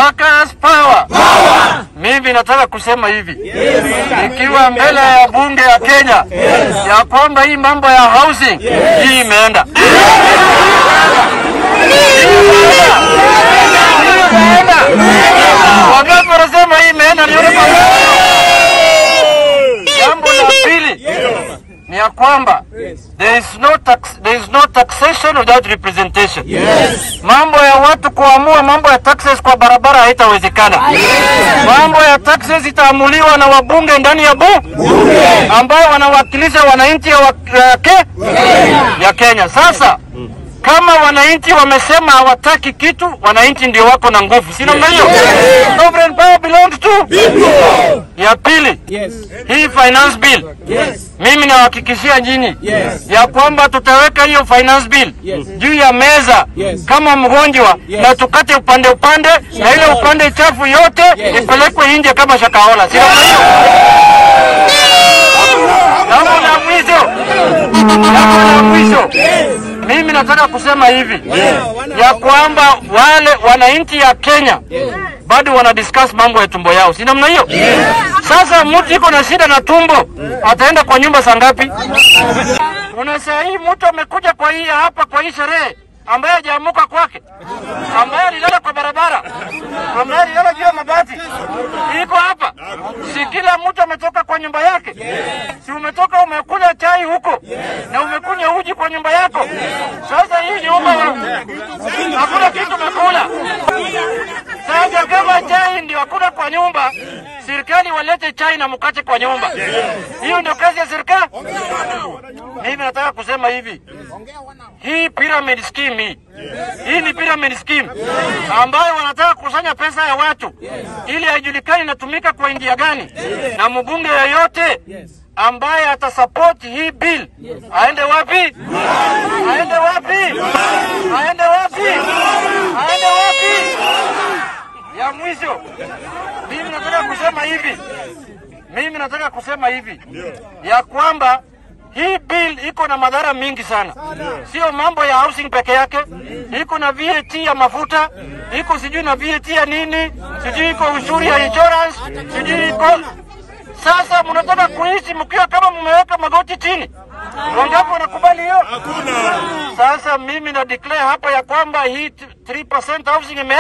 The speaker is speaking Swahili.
Workers power. Mimi nataka kusema hivi. Ikiwa mbele ya bunge ya Kenya ya kwamba hii mambo ya housing hii imeenda. Wangapi wanasema hii imeenda? Jambo la pili ni ya kwamba there is no taxation without representation. Mambo ya watu kuamua mambo ya taxes kwa barabara haitawezekana. Mambo ya taxes itaamuliwa na wabunge ndani ya bunge ambao wanawakilisha wananchi ya Kenya. Sasa kama wananchi wamesema hawataki kitu, wananchi ndio wako na nguvu. Si namna hiyo? Sovereign power belongs to people. Ya pili, hii finance bill. Mimi nawahakikishia nyinyi ya kwamba tutaweka hiyo finance bill juu ya meza kama mgonjwa na tukate upande na ile upande chafu yote ipelekwe nje kama shakahola. Si namna hiyo? Jambo la mwisho. Mimi nataka kusema hivi ya kwamba wale wananchi ya Kenya bado wana discuss mambo ya tumbo yao. Si namna hiyo? Sasa mtu iko na shida na tumbo ataenda kwa nyumba saa ngapi? Unasema hii mtu amekuja kwa hii hapa kwa hii sherehe ambaye hajaamuka kwake, ambaye alilala kwa barabara, ambaye alilala juu ya mabati. Iko hapa. Si kila mtu ametoka kwa nyumba yake. Si umetoka umekula chai huko na umekunywa uji kwa nyumba yako. Sasa hii nyumba hakuna kitu umekula. Sasa kama chai ndio hakuna kwa nyumba, serikali walete chai na mkate kwa nyumba. Hiyo ndio kazi ya serikali. Mimi nataka kusema hivi. Hii pyramid scheme hii ni pyramid scheme ambayo wanataka kusanya pesa ya watu ili haijulikani inatumika kwa njia gani. Na mbunge yeyote ambaye atasupport hii bill aende wapi? Aende wapi? Aende wapi? Aende wapi? Ya mwisho, mimi nataka kusema hivi ya kwamba hii bill iko na madhara mingi sana. Sio mambo ya housing peke yake. Iko na VAT ya mafuta, iko sijui na VAT ya nini, sijui iko ushuru ya insurance, sijui iko. Sasa mnataka kuishi mkiwa kama mmeweka magoti chini. Wangapi wanakubali hiyo? Hakuna. Sasa mimi na declare hapa ya kwamba hii 3% housing ime